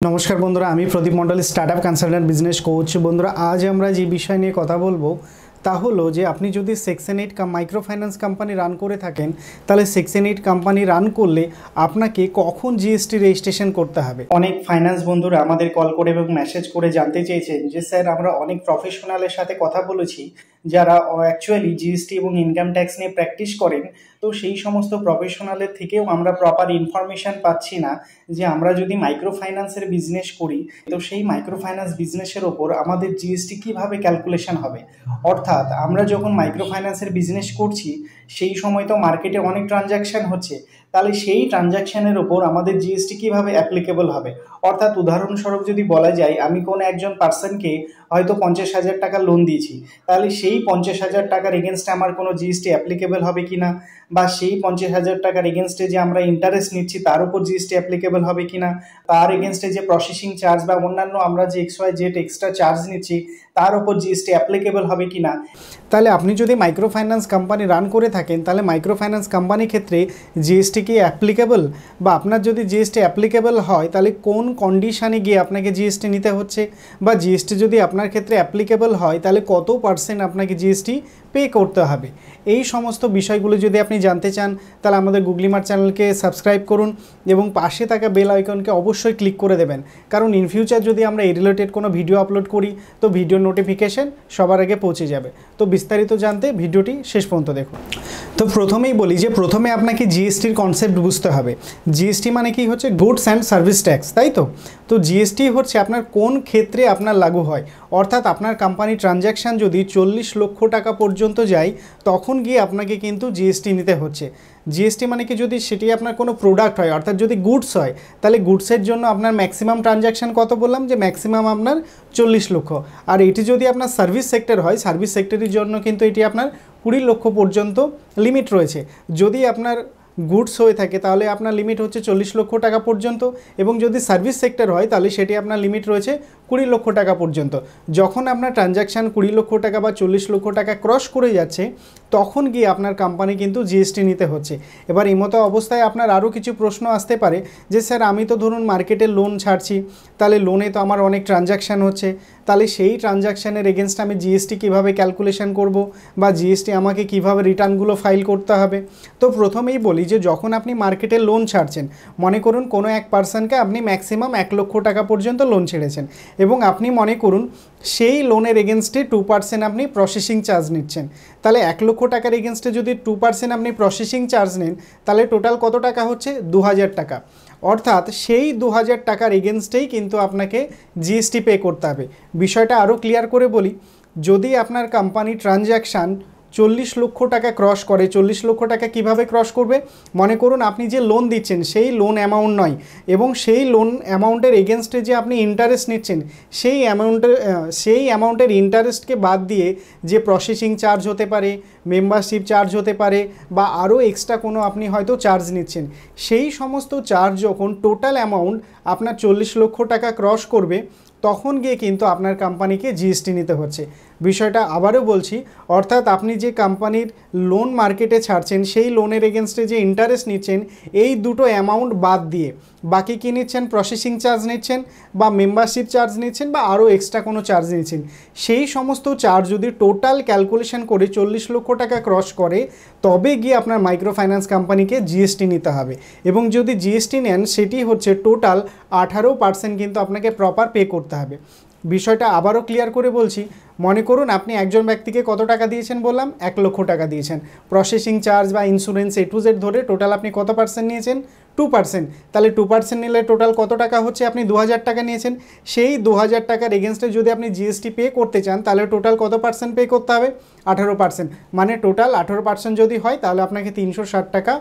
नमस्कार बंधुरा आमी प्रदीप मंडल स्टार्टअप कन्सालटेंट बिजनेस कोच बंधुरा आज আমরা যে বিষয় নিয়ে কথা বলবো তা হলো যে আপনি যদি section 8 micro finance company run করে থাকেন তাহলে সেকশন 8 কোম্পানি রান করলে আপনাকে কখন জিএসটি রেজিস্ট্রেশন করতে হবে। অনেক ফাইন্যান্স বন্ধুরা আমাদের কল করে এবং মেসেজ করে জানতে চেয়েছেন যে স্যার আমরা অনেক প্রফেশনালের সাথে কথা বলেছি যারা অ্যাকচুয়ালি জিএসটি এবং ইনকাম ট্যাক্স নিয়ে প্র্যাকটিস করেন, তো সেই সমস্ত প্রফেশনালের থেকেও আমরা প্রপার ইনফরমেশন পাচ্ছি না যে আমরা যদি মাইক্রো ফাইন্যান্সের বিজনেস করি তো সেই মাইক্রো ফাইন্যান্স বিজনেসের ওপর আমাদের জিএসটি কিভাবে ক্যালকুলেশন হবে। অর্থাৎ আমরা যখন মাইক্রো ফাইন্যান্সের বিজনেস করছি সেই সময় তো মার্কেটে অনেক ট্রানজ্যাকশন হচ্ছে, তাহলে সেই ট্রানজ্যাকশনের ওপর আমাদের জিএসটি কিভাবে অ্যাপ্লিকেবল হবে। অর্থাৎ উদাহরণস্বরূপ যদি বলা যায় আমি কোনো একজন পার্সনকে হয়তো 50,000 টাকা লোন দিয়েছি, তাহলে সেই 50,000 টাকার এগেনস্টে আমার কোনো জিএসটি অ্যাপ্লিকেবল হবে কিনা, বা সেই 50,000 টাকার এগেনস্টে যে আমরা ইন্টারেস্ট নিচ্ছি তার উপর জিএসটি অ্যাপ্লিকেবল হবে কিনা, তার এগেনস্টে যে প্রসেসিং চার্জ বা অন্যান্য আমরা যে XYZ এক্সট্রা চার্জ নিচ্ছি তার উপর জিএসটি অ্যাপ্লিকেবল হবে কিনা। তাহলে আপনি যদি মাইক্রো ফাইন্যান্স কোম্পানি রান করে থাকেন তাহলে মাইক্রো ফাইন্যান্স কোম্পানির ক্ষেত্রে জিএসটি কি অ্যাপ্লিকেবল, বা আপনার যদি জিএসটি অ্যাপ্লিকেবল হয় তাহলে কোন কন্ডিশনে গিয়ে আপনাকে জিএসটি নিতে হচ্ছে, বা জিএসটি যদি আপনার ক্ষেত্রে অ্যাপ্লিকেবল হয় তাহলে কত পার্সেন্ট আপনাকে জিএসটি পে করতে হবে। এই সমস্ত বিষয়গুলো যদি আপনি জানতে চান তাহলে আমাদের গুগলিমার চ্যানেলকে সাবস্ক্রাইব করুন এবং পাশে থাকা বেল আইকনকে অবশ্যই ক্লিক করে দেবেন, কারণ ইন ফিউচার যদি আমরা এই রিলেটেড কোনো ভিডিও আপলোড করি তো ভিডিও নোটিফিকেশন সবার আগে পৌঁছে যাবে। তো বিস্তারিত জানতে ভিডিওটি শেষ পর্যন্ত দেখুন। তো প্রথমেই বলি যে প্রথমে আপনাকে জিএসটির কনসেপ্ট বুঝতে হবে। জিএসটি মানে কি হচ্ছে গুডস অ্যান্ড সার্ভিস ট্যাক্স, তাই তো। তো জিএসটি হচ্ছে আপনার কোন ক্ষেত্রে আপনার লাগু হয়, অর্থাৎ আপনার কোম্পানি ট্রানজ্যাকশান যদি 40 লক্ষ টাকা পর্যন্ত যায় তখন গিয়ে আপনাকে কিন্তু জিএসটি নিতে হচ্ছে। জিএসটি মানে কি, যদি সেটি আপনার কোনো প্রোডাক্ট হয় অর্থাৎ যদি গুডস হয় তাহলে গুডসের জন্য আপনার ম্যাক্সিমাম ট্রানজ্যাকশান কত বললাম যে ম্যাক্সিমাম আপনার 40 লক্ষ, আর এটি যদি আপনার সার্ভিস সেক্টর হয় সার্ভিস সেক্টরের জন্য কিন্তু এটি আপনার 20 লক্ষ পর্যন্ত লিমিট রয়েছে। যদি আপনার গুডস হয়ে থাকে তাহলে আপনার লিমিট হচ্ছে 40 লক্ষ টাকা পর্যন্ত, এবং যদি সার্ভিস সেক্টর হয় তাহলে সেটি আপনার লিমিট রয়েছে 20 লক্ষ টাকা পর্যন্ত। যখন আপনার ট্রানজ্যাকশান 20 লক্ষ টাকা বা 40 লক্ষ টাকা ক্রস করে যাচ্ছে তখন গিয়ে আপনার কোম্পানি কিন্তু জিএসটি নিতে হচ্ছে। এবার এই মতো অবস্থায় আপনার আরও কিছু প্রশ্ন আসতে পারে যে স্যার আমি তো ধরুন মার্কেটে লোন ছাড়ছি, তাহলে লোনে তো আমার অনেক ট্রানজ্যাকশান হচ্ছে, তাহলে সেই ট্রানজ্যাকশানের এগেনস্ট আমি জিএসটি কীভাবে ক্যালকুলেশন করব, বা জিএসটি আমাকে কীভাবে রিটার্নগুলো ফাইল করতে হবে। তো প্রথমেই বলি যে যখন আপনি মার্কেটে লোন ছাড়ছেন, মনে করুন কোনো এক পার্সনকে আপনি ম্যাক্সিমাম 1 লক্ষ টাকা পর্যন্ত লোন ছেড়েছেন এবং আপনি মনে করুন সেই লোনের এগেনস্টে 2% আপনি প্রসেসিং চার্জ নিচ্ছেন, তাহলে 1 লক্ষ টাকার এগেনস্টে যদি 2% আপনি প্রসেসিং চার্জ নেন তাহলে টোটাল কত টাকা হচ্ছে 2000 টাকা। অর্থাৎ সেই 2000 টাকার এগেনস্টেই কিন্তু আপনাকে জিএসটি পে করতে হবে। বিষয়টা আরও ক্লিয়ার করে বলি, যদি আপনার কোম্পানি ট্রানজ্যাকশান 40 লক্ষ টাকা ক্রস করে, 40 লক্ষ টাকা কিভাবে ক্রস করবে, মনে করুন আপনি যে লোন দিচ্ছেন সেই লোন অ্যামাউন্ট নয়, এবং সেই লোন অ্যামাউন্টের এগেনস্টে যে আপনি ইন্টারেস্ট নিচ্ছেন সেই অ্যামাউন্টের ইন্টারেস্টকে বাদ দিয়ে যে প্রসেসিং চার্জ হতে পারে, মেম্বারশিপ চার্জ হতে পারে, বা আরও এক্সট্রা কোনো আপনি হয়তো চার্জ নিচ্ছেন, সেই সমস্ত চার্জ যখন টোটাল অ্যামাউন্ট আপনার 40 লক্ষ টাকা ক্রস করবে তখন গিয়ে কিন্তু আপনার কোম্পানিকে জিএসটি নিতে হচ্ছে। বিষয়টা আবারও বলছি, অর্থাৎ আপনি যে কোম্পানির লোন মার্কেটে ছাড়ছেন সেই লোনের এগেনস্টে যে ইন্টারেস্ট নিচ্ছেন এই দুটো অ্যামাউন্ট বাদ দিয়ে বাকি কী নিচ্ছেন, প্রসেসিং চার্জ নিচ্ছেন বা মেম্বারশিপ চার্জ নিচ্ছেন বা আরও এক্সট্রা কোনো চার্জ নিচ্ছেন, সেই সমস্ত চার্জ যদি টোটাল ক্যালকুলেশন করে 40 লক্ষ টাকা ক্রস করে তবে গিয়ে আপনার মাইক্রো ফাইন্যান্স কোম্পানিকে জিএসটি নিতে হবে, এবং যদি জিএসটি নেন সেটি হচ্ছে টোটাল 18% কিন্তু আপনাকে প্রপার পে করতে হবে। বিষয়টা আবারও ক্লিয়ার করে বলছি, মনে করুন আপনি একজন ব্যক্তিকে কত টাকা দিয়েছেন বললাম 1 লক্ষ টাকা দিয়েছেন, প্রসেসিং চার্জ বা ইন্স্যুরেন্স A to Z ধরে টোটাল আপনি কত পার্সেন্ট নিয়েছেন, 2%, তাহলে 2% নিলে টোটাল কত টাকা হচ্ছে, আপনি 2000 টাকা নিয়েছেন, সেই 2000 টাকার এগেনস্টে যদি আপনি জিএসটি পে করতে চান তাহলে টোটাল কত পার্সেন্ট পে করতে হবে, 18%, মানে টোটাল 18% যদি হয় তাহলে আপনাকে 360 টাকা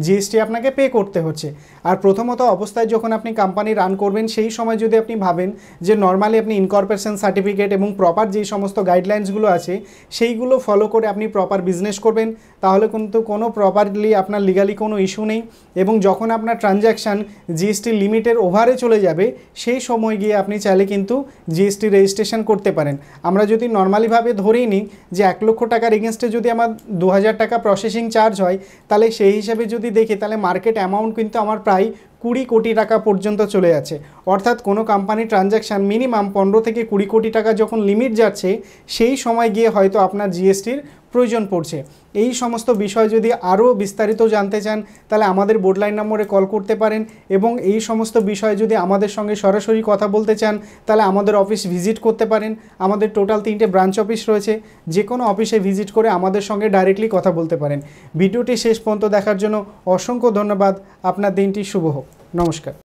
জিএসটি আপনাকে পে করতে হচ্ছে। আর প্রথমত অবস্থায় যখন আপনি কোম্পানি রান করবেন সেই সময় যদি আপনি ভাবেন যে নর্মালি আপনি ইনকর্পোরেশন সার্টিফিকেট এবং প্রপার যেই সমস্ত গাইডলাইন্সগুলো আছে সেইগুলো ফলো করে আপনি প্রপার বিজনেস করবেন তাহলে কিন্তু কোনো প্রপারলি আপনার লিগালি কোনো ইস্যু নেই, এবং যখন আপনার ট্রানজ্যাকশান জিএসটি লিমিটের ওভারে চলে যাবে সেই সময় গিয়ে আপনি চাইলে কিন্তু জিএসটি রেজিস্ট্রেশন করতে পারেন। আমরা যদি নর্মালিভাবে ধরেই নিই যে 1 লক্ষ টাকার এগেনস্টে যদি আমার 2000 টাকা প্রসেসিং চার্জ হয় তাহলে সেই হিসাবে যদি দেখি তাহলে মার্কেট অ্যামাউন্ট কিন্তু আমার প্রায় 20 কোটি টাকা পর্যন্ত চলে যাচ্ছে। অর্থাৎ কোনো কোম্পানি ট্রানজ্যাকশান মিনিমাম 15 থেকে 20 কোটি টাকা যখন লিমিট যাচ্ছে, সেই সময় গিয়ে হয়তো আপনার জিএসটির প্রয়োজন পড়ছে। এই সমস্ত বিষয় যদি আরও বিস্তারিত জানতে চান তাহলে আমাদের বোর্ডলাইন নম্বরে কল করতে পারেন, এবং এই সমস্ত বিষয়ে যদি আমাদের সঙ্গে সরাসরি কথা বলতে চান তাহলে আমাদের অফিস ভিজিট করতে পারেন। আমাদের টোটাল 3টে ব্রাঞ্চ অফিস রয়েছে, যে কোনো অফিসে ভিজিট করে আমাদের সঙ্গে ডাইরেক্টলি কথা বলতে পারেন। ভিডিওটি শেষ পর্যন্ত দেখার জন্য অসংখ্য ধন্যবাদ। আপনার দিনটি শুভ হোক। নমস্কার।